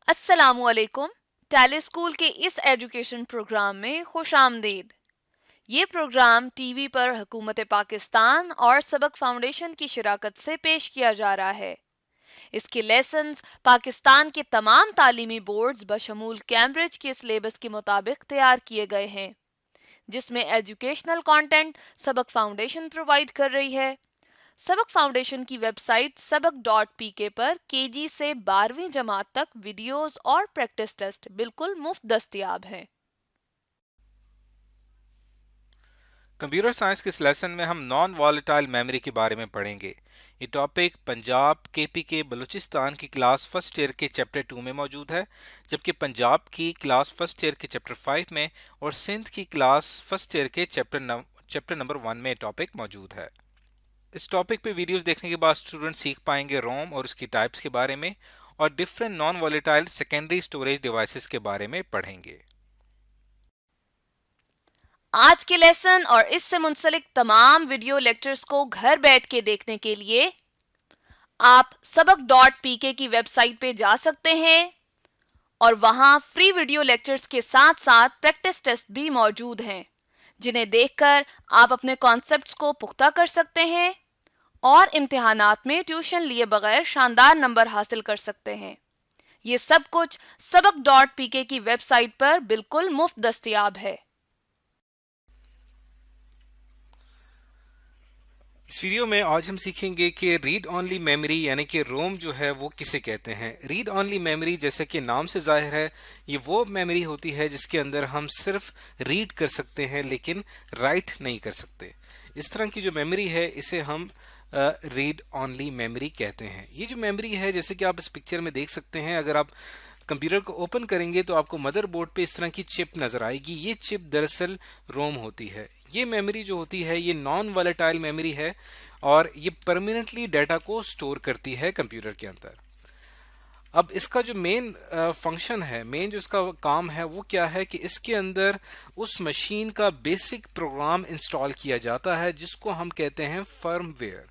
अस्सलामुअलैकुम। Tally school के इस एजुकेशन प्रोग्राम में खुश आमदीद। ये प्रोग्राम टीवी पर हुकूमत पाकिस्तान और सबक फाउंडेशन की शिराकत से पेश किया जा रहा है। इसके लेसन्स पाकिस्तान के तमाम तालीमी बोर्ड्स बशमूल कैम्ब्रिज के सिलेबस के मुताबिक तैयार किए गए हैं, जिसमें एजुकेशनल कंटेंट सबक फाउंडेशन प्रोवाइड कर रही है। सबक फाउंडेशन की वेबसाइट सबक.pk पर केजी से 12वीं जमात तक वीडियोस और प्रैक्टिस टेस्ट बिल्कुल मुफ्त दस्तयाब हैं। कंप्यूटर साइंस के इस लेसन में हम नॉन वॉलेटाइल मेमोरी के बारे में पढ़ेंगे। ये टॉपिक पंजाब केपीके बलूचिस्तान की क्लास फर्स्ट ईयर के चैप्टर 2 में मौजूद है, जबकि पंजाब की क्लास फर्स्ट ईयर के चैप्टर 5 में और सिंध की क्लास फर्स्ट ईयर के चैप्टर नंबर 1 में टॉपिक मौजूद है। इस टॉपिक पे वीडियोस देखने के बाद स्टूडेंट सीख पाएंगे रोम और उसकी टाइप्स के बारे में और different non volatile secondary storage devices के बारे में पढ़ेंगे। आज के लेसन और इससे मुंसलिक तमाम वीडियो लेक्चर्स को घर बैठ के देखने के लिए आप सबक.pk की वेबसाइट पे जा सकते हैं और वहां फ्री वीडियो लेक्चर्स के साथ साथ प्रैक्टिस टेस्ट भी मौजूद हैं, जिन्हें देखकर आप अपने कॉन्सेप्ट्स को पुख्ता कर सकते हैं और इम्तिहानात में ट्यूशन लिए बगैर शानदार नंबर हासिल कर सकते हैं। ये सब कुछ सबक.pk की वेबसाइट पर बिल्कुल मुफ्त दस्तयाब है। इस वीडियो में आज हम सीखेंगे कि रीड ऑनली मेमोरी यानी कि रोम जो है वो किसे कहते हैं। रीड ऑनली मेमोरी जैसे कि नाम से जाहिर है, ये वो मेमोरी होती है जिसके अंदर हम सिर्फ रीड कर सकते हैं लेकिन राइट नहीं कर सकते। इस तरह की जो मेमोरी है इसे हम रीड ऑनली मेमोरी कहते हैं। ये जो मेमोरी है जैसे कि आप इस पिक्चर में देख सकते हैं, अगर आप कंप्यूटर को ओपन करेंगे तो आपको मदरबोर्ड पे इस तरह की चिप नजर आएगी। ये चिप दरअसल रोम होती है। ये मेमोरी जो होती है ये नॉन वॉलेटाइल मेमोरी है और ये परमानेंटली डाटा को स्टोर करती है कंप्यूटर के अंदर। अब इसका जो मेन फंक्शन है, मेन जो इसका काम है वो क्या है कि इसके अंदर उस मशीन का बेसिक प्रोग्राम इंस्टॉल किया जाता है जिसको हम कहते हैं फर्मवेयर।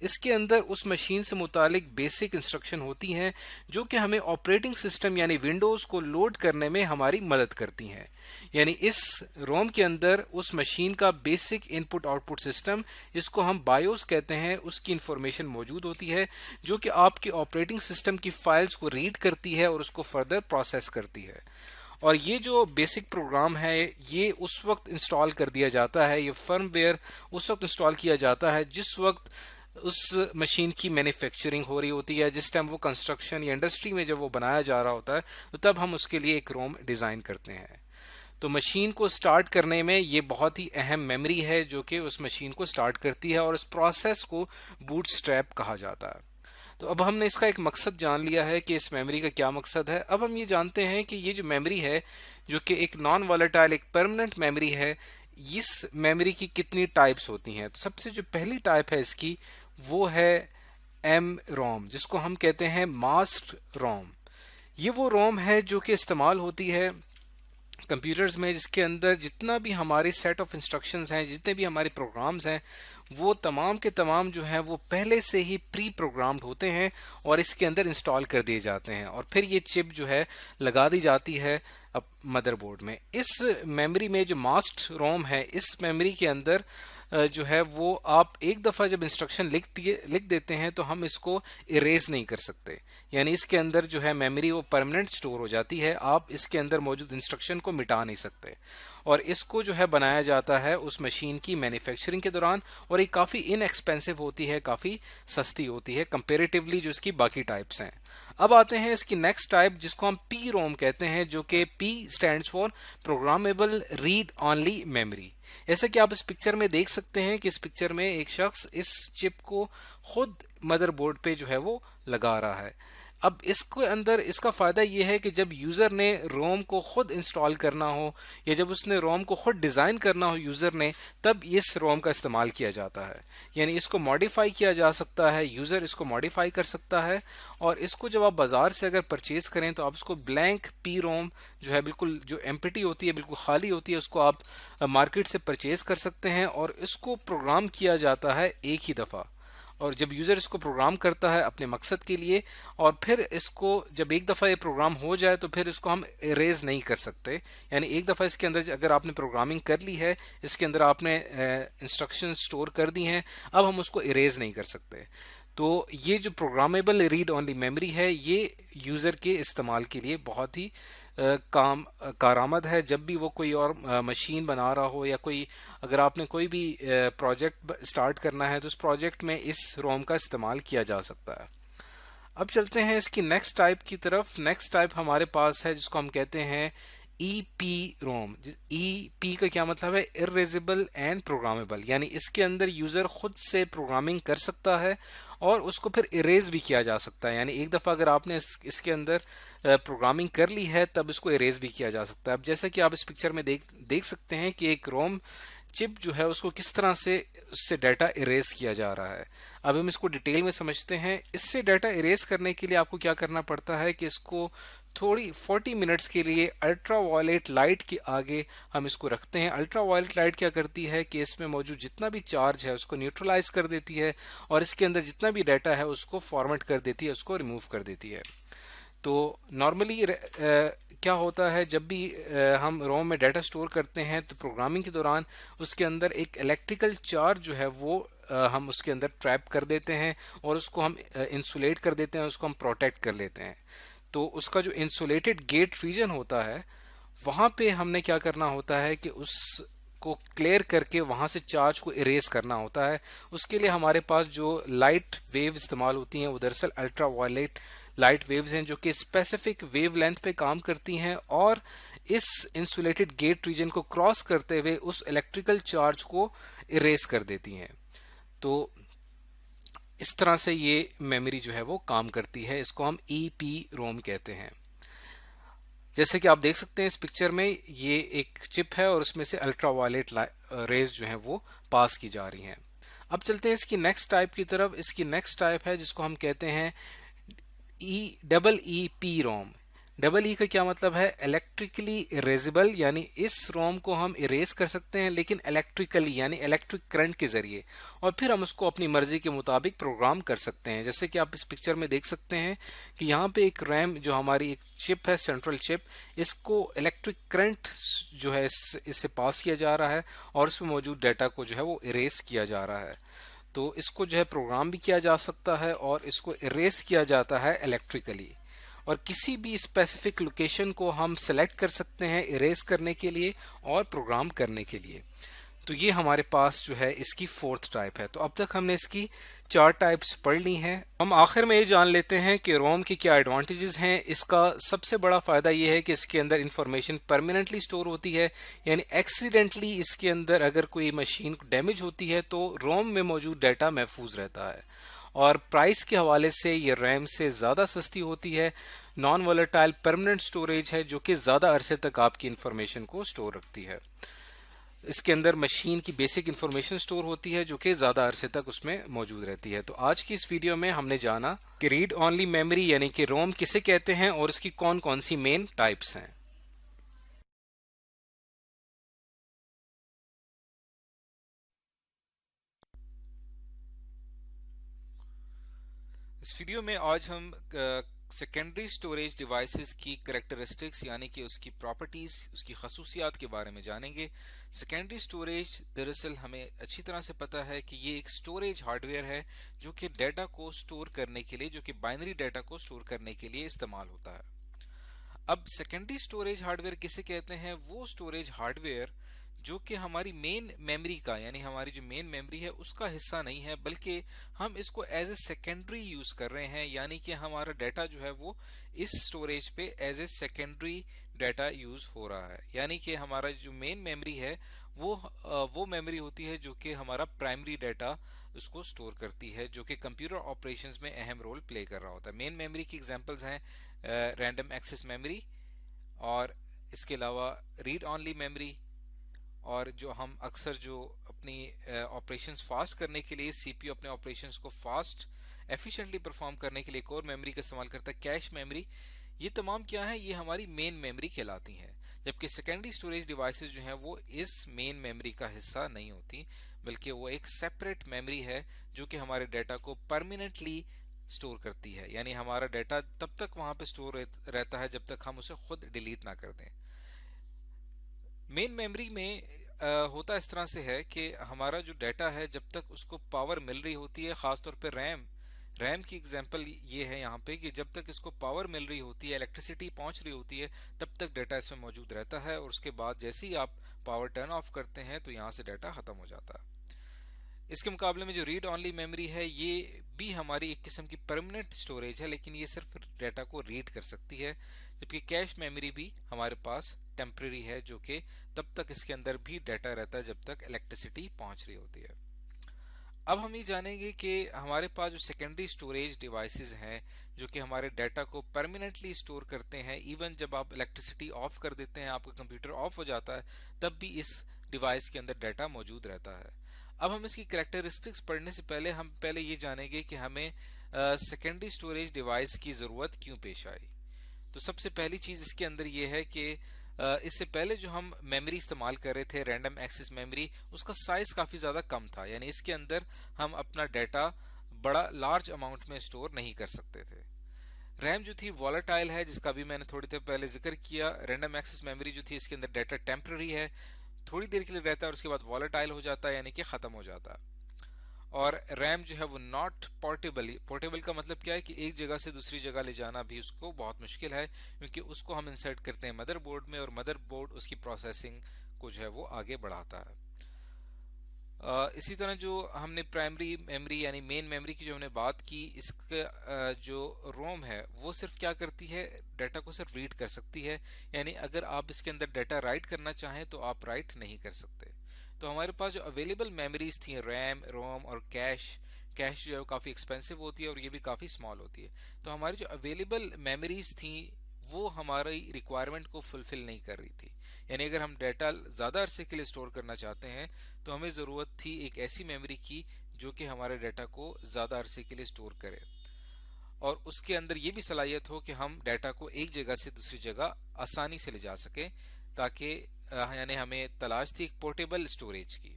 इसके अंदर उस मशीन से मुतालिक बेसिक इंस्ट्रक्शन होती हैं जो कि हमें ऑपरेटिंग सिस्टम यानी विंडोज को लोड करने में हमारी मदद करती हैं। यानी इस रोम के अंदर उस मशीन का बेसिक इनपुट आउटपुट सिस्टम, इसको हम बायोस कहते हैं, उसकी इंफॉर्मेशन मौजूद होती है जो कि आपके ऑपरेटिंग सिस्टम की फाइल्स को रीड करती है और उसको फर्दर प्रोसेस करती है। और ये जो बेसिक प्रोग्राम है ये उस वक्त इंस्टॉल कर दिया जाता है, ये फर्मवेयर उस वक्त इंस्टॉल किया जाता है जिस वक्त उस मशीन की मैन्युफैक्चरिंग हो रही होती है, जिस टाइम वो कंस्ट्रक्शन या इंडस्ट्री में जब वो बनाया जा रहा होता है तो तब हम उसके लिए एक रोम डिजाइन करते हैं। तो मशीन को स्टार्ट करने में ये बहुत ही अहम मेमोरी है जो कि उस मशीन को स्टार्ट करती है और उस प्रोसेस को बूटस्ट्रैप कहा जाता है। तो अब हमने इसका एक मकसद जान लिया है कि इस मेमोरी का क्या मकसद है। अब हम ये जानते हैं कि ये जो मेमोरी है जो कि एक नॉन वॉलेटाइल एक परमानेंट मेमोरी है, इस मेमोरी की कितनी टाइप्स होती हैं। तो सबसे जो पहली टाइप है इसकी वो है एम रोम, जिसको हम कहते हैं मास्टर रोम। ये वो रोम है जो कि इस्तेमाल होती है कंप्यूटर्स में जिसके अंदर जितना भी हमारे सेट ऑफ इंस्ट्रक्शंस हैं, जितने भी हमारे प्रोग्राम्स हैं, वो तमाम के तमाम जो हैं वो पहले से ही प्री प्रोग्राम्ड होते हैं और इसके अंदर इंस्टॉल कर दिए जाते हैं और फिर ये चिप जो है लगा दी जाती है अब मदरबोर्ड में। इस मेमोरी में जो मास्टर रोम है, इस मेमोरी के अंदर जो है वो आप एक दफ़ा जब इंस्ट्रक्शन लिख देते हैं तो हम इसको इरेज नहीं कर सकते। यानी इसके अंदर जो है मेमोरी वो परमानेंट स्टोर हो जाती है, आप इसके अंदर मौजूद इंस्ट्रक्शन को मिटा नहीं सकते। और इसको जो है बनाया जाता है उस मशीन की मैन्युफैक्चरिंग के दौरान और ये काफ़ी इनएक्सपेंसिव होती है, काफ़ी सस्ती होती है कंपेरेटिवली जो इसकी बाकी टाइप्स हैं। अब आते हैं इसकी नेक्स्ट टाइप जिसको हम पी रोम कहते हैं, जो कि P stands for programmable read only memory. जैसे कि आप इस पिक्चर में देख सकते हैं कि इस पिक्चर में एक शख्स इस चिप को खुद मदरबोर्ड पे जो है वो लगा रहा है। अब इसके अंदर इसका फायदा यह है कि जब यूजर ने रोम को खुद इंस्टॉल करना हो या जब उसने रोम को खुद डिजाइन करना हो यूजर ने, तब इस रोम का इस्तेमाल किया जाता है। यानी इसको मॉडिफाई किया जा सकता है, यूजर इसको मॉडिफाई कर सकता है और इसको जब आप बाजार से अगर परचेज करें तो आप इसको ब्लैंक पी रोम जो है, बिल्कुल जो एम्प्टी होती है, बिल्कुल खाली होती है, उसको आप मार्केट से परचेज कर सकते हैं और इसको प्रोग्राम किया जाता है एक ही दफा और जब यूज़र इसको प्रोग्राम करता है अपने मकसद के लिए, और फिर इसको जब एक दफ़ा ये प्रोग्राम हो जाए तो फिर इसको हम इरेज नहीं कर सकते। यानी एक दफ़ा इसके अंदर अगर आपने प्रोग्रामिंग कर ली है, इसके अंदर आपने इंस्ट्रक्शन स्टोर कर दी हैं, अब हम उसको इरेज नहीं कर सकते। तो ये जो प्रोग्रामेबल रीड ओनली मेमोरी है, ये यूज़र के इस्तेमाल के लिए बहुत ही कारआमद है। जब भी वो कोई और मशीन बना रहा हो, या कोई अगर आपने कोई भी प्रोजेक्ट स्टार्ट करना है तो उस प्रोजेक्ट में इस रोम का इस्तेमाल किया जा सकता है। अब चलते हैं इसकी नेक्स्ट टाइप की तरफ। नेक्स्ट टाइप हमारे पास है जिसको हम कहते हैं E P ROM. E P का क्या मतलब है? इरेजेबल एंड प्रोग्रामेबल, यानी इसके अंदर यूजर खुद से प्रोग्रामिंग कर सकता है और उसको फिर इरेज भी किया जा सकता है। यानी एक दफ़ा अगर आपने इसके अंदर प्रोग्रामिंग कर ली है तब इसको इरेज भी किया जा सकता है। अब जैसा कि आप इस पिक्चर में देख सकते हैं कि एक रोम चिप जो है उसको किस तरह से उससे डाटा इरेज किया जा रहा है। अब हम इसको डिटेल में समझते हैं। इससे डाटा इरेज करने के लिए आपको क्या करना पड़ता है कि इसको थोड़ी 40 मिनट्स के लिए अल्ट्रा वायलेट लाइट के आगे हम इसको रखते हैं। अल्ट्रा वायलेट लाइट क्या करती है कि इसमें मौजूद जितना भी चार्ज है उसको न्यूट्रलाइज कर देती है और इसके अंदर जितना भी डाटा है उसको फॉर्मेट कर देती है, उसको रिमूव कर देती है। तो नॉर्मली क्या होता है, जब भी हम रोम में डाटा स्टोर करते हैं तो प्रोग्रामिंग के दौरान उसके अंदर एक इलेक्ट्रिकल चार्ज जो है वो हम उसके अंदर ट्रैप कर देते हैं और उसको हम इंसुलेट कर देते हैं, उसको हम प्रोटेक्ट कर लेते हैं। तो उसका जो इंसुलेटेड गेट रीजन होता है वहाँ पे हमने क्या करना होता है कि उसको क्लियर करके वहाँ से चार्ज को इरेज करना होता है। उसके लिए हमारे पास जो लाइट वेव इस्तेमाल होती हैं वो दरअसल अल्ट्रा वायलेट लाइट वेव्स हैं जो कि स्पेसिफिक वेव लेंथ पे काम करती हैं और इस इंसुलेटेड गेट रीजन को क्रॉस करते हुए उस इलेक्ट्रिकल चार्ज को इरेज कर देती हैं। तो इस तरह से ये मेमोरी जो है वो काम करती है। इसको हम ईपी रोम कहते हैं। जैसे कि आप देख सकते हैं इस पिक्चर में ये एक चिप है और उसमें से अल्ट्रा वायलेट रेज जो है वो पास की जा रही हैं। अब चलते हैं इसकी नेक्स्ट टाइप की तरफ। इसकी नेक्स्ट टाइप है जिसको हम कहते हैं double E P ROM. Double E का क्या मतलब है? इलेक्ट्रिकली इरेजेबल, यानी इस रोम को हम इरेज कर सकते हैं लेकिन इलेक्ट्रिकली यानी इलेक्ट्रिक करंट के जरिए, और फिर हम उसको अपनी मर्जी के मुताबिक प्रोग्राम कर सकते हैं। जैसे कि आप इस पिक्चर में देख सकते हैं कि यहाँ पे एक रैम जो हमारी एक चिप है, सेंट्रल चिप, इसको इलेक्ट्रिक करंट जो है इससे पास किया जा रहा है और उसमें मौजूद डाटा को जो है वो इरेज किया जा रहा है। तो इसको जो है प्रोग्राम भी किया जा सकता है और इसको इरेज किया जाता है इलेक्ट्रिकली, और किसी भी स्पेसिफिक लोकेशन को हम सेलेक्ट कर सकते हैं इरेज करने के लिए और प्रोग्राम करने के लिए। तो ये हमारे पास जो है इसकी फोर्थ टाइप है। तो अब तक हमने इसकी 4 टाइप्स पढ़ ली हैं। हम आखिर में ये जान लेते हैं कि रोम के क्या एडवांटेजेस हैं। इसका सबसे बड़ा फायदा ये है कि इसके अंदर इंफॉर्मेशन परमानेंटली स्टोर होती है, यानी एक्सीडेंटली इसके अंदर अगर कोई मशीन डैमेज होती है तो रोम में मौजूद डाटा महफूज रहता है। और प्राइस के हवाले से ये रैम से ज़्यादा सस्ती होती है। नॉन वोलेटाइल परमानेंट स्टोरेज है जो कि ज़्यादा अरसे तक आपकी इंफॉर्मेशन को स्टोर रखती है। इसके अंदर मशीन की बेसिक इंफॉर्मेशन स्टोर होती है जो कि ज़्यादा अरसे तक उसमें मौजूद रहती है। तो आज की इस वीडियो में हमने जाना कि रीड ओनली मेमोरी यानी कि रोम किसे कहते हैं और इसकी कौन कौन सी मेन टाइप्स हैं। इस वीडियो में आज हम सेकेंडरी स्टोरेज डिवाइसेस की करेक्टरिस्टिक्स यानी कि उसकी प्रॉपर्टीज, उसकी खसूसियात के बारे में जानेंगे। सेकेंडरी स्टोरेज दरअसल हमें अच्छी तरह से पता है कि ये एक स्टोरेज हार्डवेयर है जो कि डाटा को स्टोर करने के लिए, जो कि बाइनरी डाटा को स्टोर करने के लिए इस्तेमाल होता है। अब सेकेंडरी स्टोरेज हार्डवेयर किसे कहते हैं? वो स्टोरेज हार्डवेयर जो कि हमारी मेन मेमोरी का यानी हमारी जो मेन मेमोरी है उसका हिस्सा नहीं है, बल्कि हम इसको एज ए सेकेंडरी यूज कर रहे हैं, यानी कि हमारा डाटा जो है वो इस स्टोरेज पे as a secondary data use हो रहा है। यानी कि हमारा जो मेन मेमोरी है वो मेमोरी होती है जो कि हमारा प्राइमरी डाटा उसको स्टोर करती है, जो कि कंप्यूटर ऑपरेशंस में अहम रोल प्ले कर रहा होता है। मेन मेमोरी की एग्जांपल्स हैं रैंडम एक्सेस मेमोरी, और इसके अलावा रीड ओनली मेमोरी, और जो हम अक्सर जो अपनी ऑपरेशंस फास्ट करने के लिए सीपीयू अपने ऑपरेशंस को फास्ट एफिशिएंटली परफॉर्म करने के लिए कोर मेमोरी का इस्तेमाल करता है, कैश मेमोरी। ये तमाम क्या है? ये हमारी मेन मेमोरी कहलाती हैं। जबकि सेकेंडरी स्टोरेज डिवाइसेस जो हैं वो इस मेन मेमोरी का हिस्सा नहीं होती, बल्कि वो एक सेपरेट मेमोरी है जो कि हमारे डाटा को परमानेंटली स्टोर करती है। यानी हमारा डाटा तब तक वहां पे स्टोर रहता है जब तक हम उसे खुद डिलीट ना कर दें। मेन मेमोरी में होता इस तरह से है कि हमारा जो डाटा है जब तक उसको पावर मिल रही होती है, खासतौर पे रैम रैम की एग्जांपल ये है यहाँ पे कि जब तक इसको पावर मिल रही होती है, इलेक्ट्रिसिटी पहुंच रही होती है, तब तक डाटा इसमें मौजूद रहता है और उसके बाद जैसे ही आप पावर टर्न ऑफ करते हैं तो यहाँ से डाटा खत्म हो जाता है। इसके मुकाबले में जो रीड ऑनली मेमोरी है ये भी हमारी एक किस्म की परमानेंट स्टोरेज है, लेकिन ये सिर्फ डाटा को रीड कर सकती है, जबकि कैश मेमोरी भी हमारे पास टेम्पररी है जो कि तब तक इसके अंदर भी डाटा रहता है जब तक इलेक्ट्रिसिटी पहुंच रही होती है। अब हम ये जानेंगे कि हमारे पास जो सेकेंडरी स्टोरेज डिवाइसेस हैं जो कि हमारे डाटा को परमानेंटली स्टोर करते हैं, इवन जब आप इलेक्ट्रिसिटी ऑफ कर देते हैं, आपका कंप्यूटर ऑफ हो जाता है, तब भी इस डिवाइस के अंदर डाटा मौजूद रहता है। अब हम इसकी कैरेक्टरिस्टिक्स पढ़ने से पहले हम पहले ये जानेंगे कि हमें सेकेंडरी स्टोरेज डिवाइस की ज़रूरत क्यों पेश आई। तो सबसे पहली चीज़ इसके अंदर ये है कि इससे पहले जो हम मेमोरी इस्तेमाल कर रहे थे, रैंडम एक्सेस मेमोरी, उसका साइज काफ़ी ज़्यादा कम था। यानी इसके अंदर हम अपना डाटा बड़ा लार्ज अमाउंट में स्टोर नहीं कर सकते थे। रैम जो थी वॉलेटाइल है, जिसका भी मैंने थोड़ी देर पहले जिक्र किया। रैंडम एक्सेस मेमोरी जो थी इसके अंदर डाटा टेम्पररी है, थोड़ी देर के लिए रहता है और उसके बाद वॉलेटाइल हो जाता है, यानी कि ख़त्म हो जाता है। और रैम जो है वो नॉट पोर्टेबल। पोर्टेबल का मतलब क्या है कि एक जगह से दूसरी जगह ले जाना भी उसको बहुत मुश्किल है, क्योंकि उसको हम इंसर्ट करते हैं मदरबोर्ड में और मदरबोर्ड उसकी प्रोसेसिंग को जो है वो आगे बढ़ाता है। इसी तरह जो हमने प्राइमरी मेमोरी यानी मेन मेमोरी की जो हमने बात की, इसका जो रोम है वो सिर्फ क्या करती है, डाटा को सिर्फ रीड कर सकती है। यानी अगर आप इसके अंदर डाटा राइट करना चाहें तो आप राइट नहीं कर सकते। तो हमारे पास जो अवेलेबल मेमोरीज थी, रैम, रोम और कैश जो है वो काफ़ी एक्सपेंसिव होती है और ये भी काफ़ी स्मॉल होती है। तो हमारी जो अवेलेबल मेमोरीज थी वो हमारी रिक्वायरमेंट को फुलफिल नहीं कर रही थी। यानी अगर हम डाटा ज़्यादा अरसे के लिए स्टोर करना चाहते हैं तो हमें ज़रूरत थी एक ऐसी मेमोरी की जो कि हमारे डाटा को ज़्यादा अरसे के लिए स्टोर करे और उसके अंदर ये भी सलाहियत हो कि हम डाटा को एक जगह से दूसरी जगह आसानी से ले जा सकें, ताकि यानी हमें तलाश थी एक पोर्टेबल स्टोरेज की।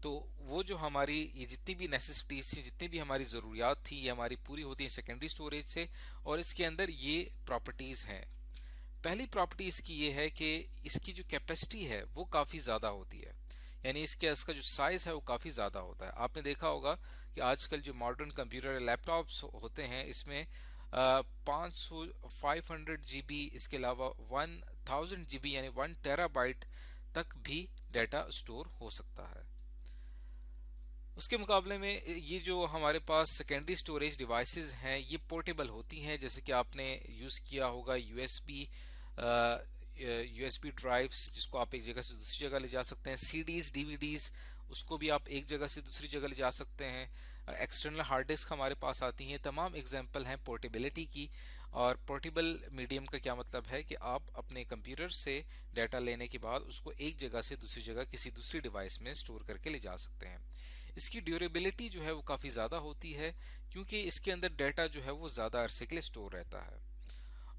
तो वो जो हमारी ये जितनी भी नेसेसिटीज थी, जितनी भी हमारी ज़रूरियात थी, ये हमारी पूरी होती है सेकेंडरी स्टोरेज से। और इसके अंदर ये प्रॉपर्टीज़ हैं। पहली प्रॉपर्टी इसकी ये है कि इसकी जो कैपेसिटी है वो काफ़ी ज़्यादा होती है। यानी इसका जो साइज़ है वो काफ़ी ज़्यादा होता है। आपने देखा होगा कि आजकल जो मॉडर्न कंप्यूटर लैपटॉप्स होते हैं इसमें 500 GB, इसके अलावा 1000 GB यानी 1 TB तक भी डाटा स्टोर हो सकता है। उसके मुकाबले में ये जो हमारे पास सेकेंडरी स्टोरेज डिवाइसेस हैं ये पोर्टेबल होती हैं, जैसे कि आपने यूज़ किया होगा यूएसबी ड्राइव्स, जिसको आप एक जगह से दूसरी जगह ले जा सकते हैं। सीडीज, डीवीडीज, उसको भी आप एक जगह से दूसरी जगह ले जा सकते हैं। एक्सटर्नल हार्ड डिस्क हमारे पास आती हैं। तमाम एग्जांपल हैं पोर्टेबिलिटी की। और पोर्टेबल मीडियम का क्या मतलब है कि आप अपने कंप्यूटर से डाटा लेने के बाद उसको एक जगह से दूसरी जगह किसी दूसरी डिवाइस में स्टोर करके ले जा सकते हैं। इसकी ड्यूरेबिलिटी जो है वो काफ़ी ज़्यादा होती है, क्योंकि इसके अंदर डाटा जो है वो ज़्यादा अरसे के लिए स्टोर रहता है।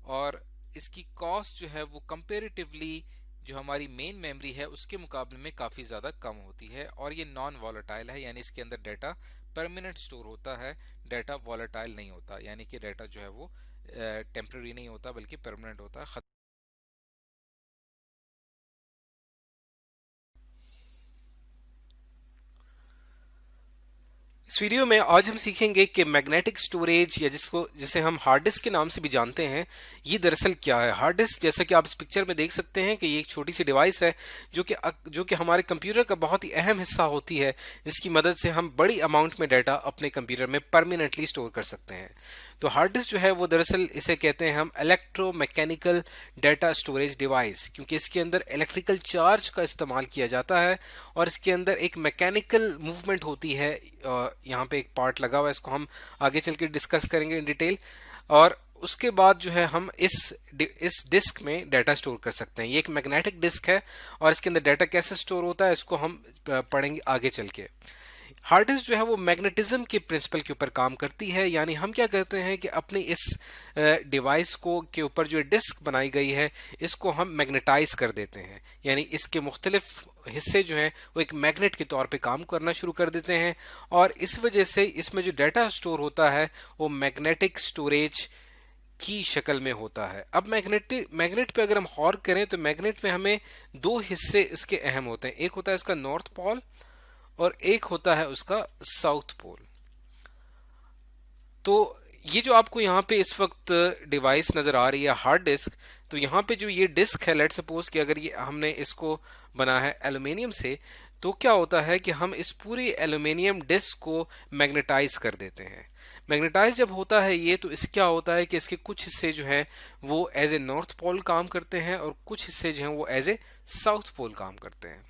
और इसकी कॉस्ट जो है वो कंपेरेटिवली जो हमारी मेन मेमोरी है उसके मुकाबले में काफ़ी ज़्यादा कम होती है। और ये नॉन वॉलेटाइल है, यानी इसके अंदर डाटा परमानेंट स्टोर होता है, डाटा वॉलेटाइल नहीं होता। यानी कि डाटा जो है वो टेम्पररी नहीं होता बल्कि परमानेंट होता है। इस वीडियो में आज हम सीखेंगे कि मैग्नेटिक स्टोरेज या जिसे हम हार्ड डिस्क के नाम से भी जानते हैं, ये दरअसल क्या है। हार्ड डिस्क, जैसा कि आप इस पिक्चर में देख सकते हैं कि ये एक छोटी सी डिवाइस है जो कि हमारे कंप्यूटर का बहुत ही अहम हिस्सा होती है, जिसकी मदद से हम बड़ी अमाउंट में डाटा अपने कंप्यूटर में परमानेंटली स्टोर कर सकते हैं। तो हार्ड डिस्क जो है वो दरअसल इसे कहते हैं हम इलेक्ट्रोमैकेनिकल डाटा स्टोरेज डिवाइस, क्योंकि इसके अंदर इलेक्ट्रिकल चार्ज का इस्तेमाल किया जाता है और इसके अंदर एक मैकेनिकल मूवमेंट होती है। यहाँ पे एक पार्ट लगा हुआ है, इसको हम आगे चल के डिस्कस करेंगे इन डिटेल। और उसके बाद जो है हम इस डिस्क में डाटा स्टोर कर सकते हैं। ये एक मैग्नेटिक डिस्क है और इसके अंदर डाटा कैसे स्टोर होता है इसको हम पढ़ेंगे आगे चल के। हार्ड डिस्क जो है वो मैग्नेटिज्म के प्रिंसिपल के ऊपर काम करती है। यानी हम क्या करते हैं कि अपने इस डिवाइस को के ऊपर जो डिस्क बनाई गई है इसको हम मैग्नेटाइज कर देते हैं। यानी इसके मुख्तलिफ हिस्से जो हैं वो एक मैग्नेट के तौर पे काम करना शुरू कर देते हैं, और इस वजह से इसमें जो डाटा स्टोर होता है वो मैग्नेटिक स्टोरेज की शक्ल में होता है। अब मैग्नेट पे अगर हम गौर करें तो मैग्नेट में हमें दो हिस्से इसके अहम होते हैं, एक होता है इसका नॉर्थ पोल और एक होता है उसका साउथ पोल। तो ये जो आपको यहाँ पे इस वक्त डिवाइस नजर आ रही है हार्ड डिस्क, तो यहाँ पे जो ये डिस्क है, लेट सपोज कि अगर ये हमने इसको बना है एल्यूमिनियम से, तो क्या होता है कि हम इस पूरी एल्यूमिनियम डिस्क को मैग्नेटाइज कर देते हैं। मैग्नेटाइज जब होता है ये, तो इस क्या होता है कि इसके कुछ हिस्से जो हैं वो एज ए नॉर्थ पोल काम करते हैं और कुछ हिस्से जो हैं वो एज ए साउथ पोल काम करते हैं,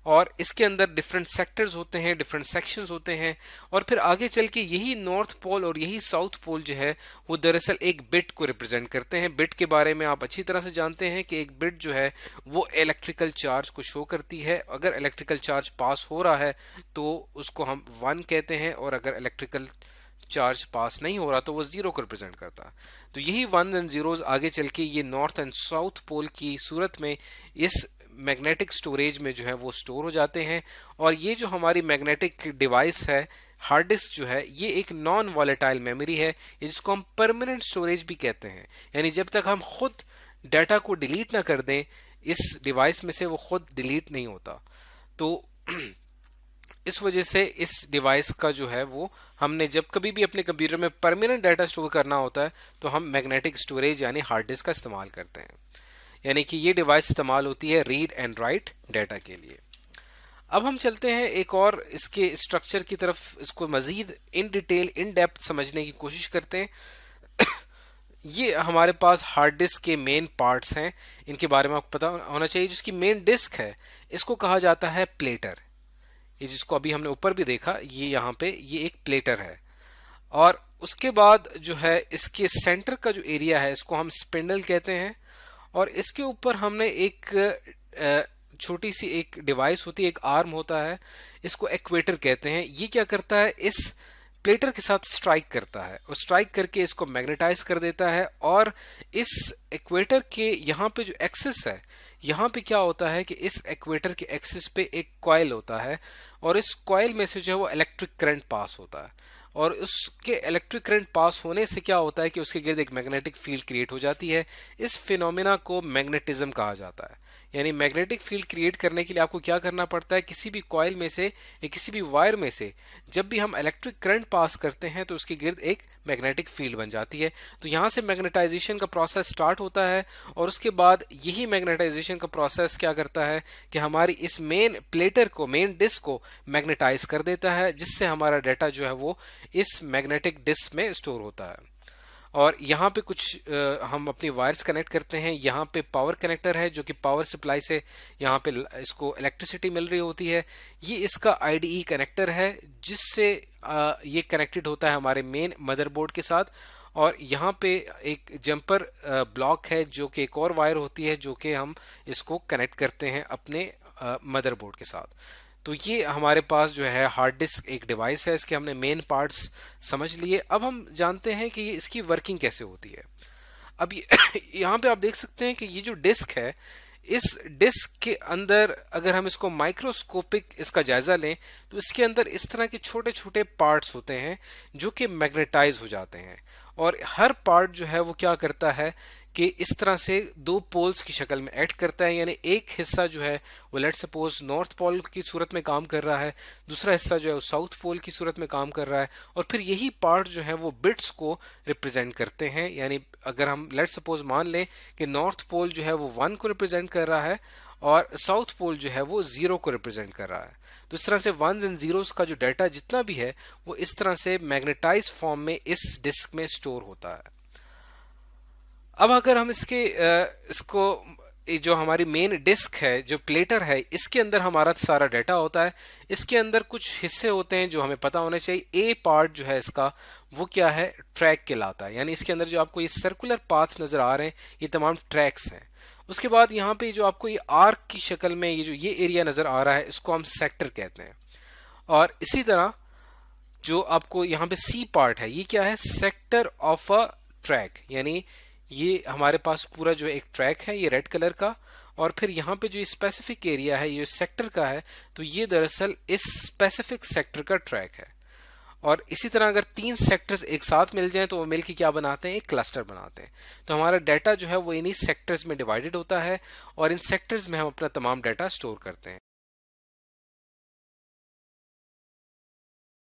और इसके अंदर डिफरेंट सेक्टर्स होते हैं, डिफरेंट सेक्शंस होते हैं, और फिर आगे चल के यही नॉर्थ पोल और यही साउथ पोल जो है वो दरअसल एक बिट को रिप्रेजेंट करते हैं। बिट के बारे में आप अच्छी तरह से जानते हैं कि एक बिट जो है वो इलेक्ट्रिकल चार्ज को शो करती है। अगर इलेक्ट्रिकल चार्ज पास हो रहा है तो उसको हम 1 कहते हैं, और अगर इलेक्ट्रिकल चार्ज पास नहीं हो रहा तो वो 0 को रिप्रेजेंट करता। तो यही 1 एंड 0 आगे चल के ये नॉर्थ एंड साउथ पोल की सूरत में इस मैग्नेटिक स्टोरेज में जो है वो स्टोर हो जाते हैं। और ये जो हमारी मैग्नेटिक डिवाइस है हार्ड डिस्क जो है, ये एक नॉन वॉलेटाइल मेमोरी है, जिसको हम परमानेंट स्टोरेज भी कहते हैं। यानी जब तक हम खुद डाटा को डिलीट ना कर दें इस डिवाइस में से, वो खुद डिलीट नहीं होता। तो इस वजह से इस डिवाइस का जो है वो हमने जब कभी भी अपने कंप्यूटर में परमानेंट डाटा स्टोर करना होता है तो हम मैग्नेटिक स्टोरेज यानी हार्ड डिस्क का इस्तेमाल करते हैं। यानी कि ये डिवाइस इस्तेमाल होती है रीड एंड राइट डाटा के लिए। अब हम चलते हैं एक और इसके स्ट्रक्चर की तरफ, इसको मजीद इन डिटेल इन डेप्थ समझने की कोशिश करते हैं। ये हमारे पास हार्ड डिस्क के मेन पार्ट्स हैं, इनके बारे में आपको पता होना चाहिए। जिसकी मेन डिस्क है इसको कहा जाता है प्लेटर। ये जिसको अभी हमने ऊपर भी देखा, ये यहाँ पे ये एक प्लेटर है। और उसके बाद जो है इसके सेंटर का जो एरिया है इसको हम स्पिंडल कहते हैं, और इसके ऊपर हमने एक छोटी सी एक डिवाइस होती है, एक आर्म होता है, इसको एक्वेटर कहते हैं। ये क्या करता है, इस प्लेटर के साथ स्ट्राइक करता है और स्ट्राइक करके इसको मैग्नेटाइज कर देता है। और इस एक्वेटर के यहाँ पे जो एक्सिस है, यहाँ पे क्या होता है कि इस एक्वेटर के एक्सिस पे एक कॉइल होता है, और इस कॉइल में से जो है वो इलेक्ट्रिक करंट पास होता है, और उसके इलेक्ट्रिक करंट पास होने से क्या होता है कि उसके गिर्द एक मैग्नेटिक फील्ड क्रिएट हो जाती है। इस फिनोमेना को मैग्नेटिज्म कहा जाता है। यानी मैग्नेटिक फील्ड क्रिएट करने के लिए आपको क्या करना पड़ता है, किसी भी कॉइल में से या किसी भी वायर में से जब भी हम इलेक्ट्रिक करंट पास करते हैं तो उसके गिर्द एक मैग्नेटिक फील्ड बन जाती है। तो यहाँ से मैग्नेटाइजेशन का प्रोसेस स्टार्ट होता है, और उसके बाद यही मैग्नेटाइजेशन का प्रोसेस क्या करता है कि हमारी इस मेन प्लेटर को, मेन डिस्क को मैग्नेटाइज कर देता है, जिससे हमारा डाटा जो है वो इस मैग्नेटिक डिस्क में स्टोर होता है। और यहाँ पे कुछ हम अपनी वायर्स कनेक्ट करते हैं। यहाँ पे पावर कनेक्टर है जो कि पावर सप्लाई से यहाँ पे इसको इलेक्ट्रिसिटी मिल रही होती है। ये इसका आईडीई कनेक्टर है जिससे ये कनेक्टेड होता है हमारे मेन मदरबोर्ड के साथ। और यहाँ पे एक जंपर ब्लॉक है जो कि एक और वायर होती है जो कि हम इसको कनेक्ट करते हैं अपने मदरबोर्ड के साथ। तो ये हमारे पास जो है हार्ड डिस्क एक डिवाइस है, इसके हमने मेन पार्ट्स समझ लिए। अब हम जानते हैं कि ये इसकी वर्किंग कैसे होती है। अब यहाँ पे आप देख सकते हैं कि ये जो डिस्क है, इस डिस्क के अंदर अगर हम इसको माइक्रोस्कोपिक इसका जायजा लें तो इसके अंदर इस तरह के छोटे छोटे पार्ट्स होते हैं जो कि मैग्नेटाइज हो जाते हैं। और हर पार्ट जो है वो क्या करता है कि इस तरह से दो पोल्स की शक्ल में एक्ट करता है। यानी एक हिस्सा जो है वो लेट सपोज नॉर्थ पोल की सूरत में काम कर रहा है, दूसरा हिस्सा जो है वो साउथ पोल की सूरत में काम कर रहा है, और फिर यही पार्ट जो है वो बिट्स को रिप्रेजेंट करते हैं। यानी अगर हम लेट सपोज मान लें कि नॉर्थ पोल जो है वो 1 को रिप्रेजेंट कर रहा है और साउथ पोल जो है वो 0 को रिप्रेजेंट कर रहा है, तो इस तरह से 1s एंड 0s का जो डाटा जितना भी है वो इस तरह से मैग्नेटाइज फॉर्म में इस डिस्क में स्टोर होता है। अब अगर हम इसको जो हमारी मेन डिस्क है, जो प्लेटर है, इसके अंदर हमारा सारा डाटा होता है। इसके अंदर कुछ हिस्से होते हैं जो हमें पता होने चाहिए। ए पार्ट जो है इसका वो क्या है, ट्रैक कहलाता है। यानी इसके अंदर जो आपको ये सर्कुलर पाथ्स नजर आ रहे हैं ये तमाम ट्रैक्स हैं। उसके बाद यहाँ पे जो आपको ये आर्क की शक्ल में ये एरिया नजर आ रहा है इसको हम सेक्टर कहते हैं। और इसी तरह जो आपको यहाँ पे सी पार्ट है ये क्या है, सेक्टर ऑफ अ ट्रैक। यानी ये हमारे पास पूरा जो एक ट्रैक है ये रेड कलर का, और फिर यहाँ पे जो स्पेसिफिक एरिया है ये सेक्टर का है, तो ये दरअसल इस स्पेसिफिक सेक्टर का ट्रैक है। और इसी तरह अगर 3 सेक्टर्स एक साथ मिल जाएं तो वो मिलकर क्या बनाते हैं, एक क्लस्टर बनाते हैं। तो हमारा डाटा जो है वो इन्हीं सेक्टर्स में डिवाइडेड होता है और इन सेक्टर्स में हम अपना तमाम डाटा स्टोर करते हैं।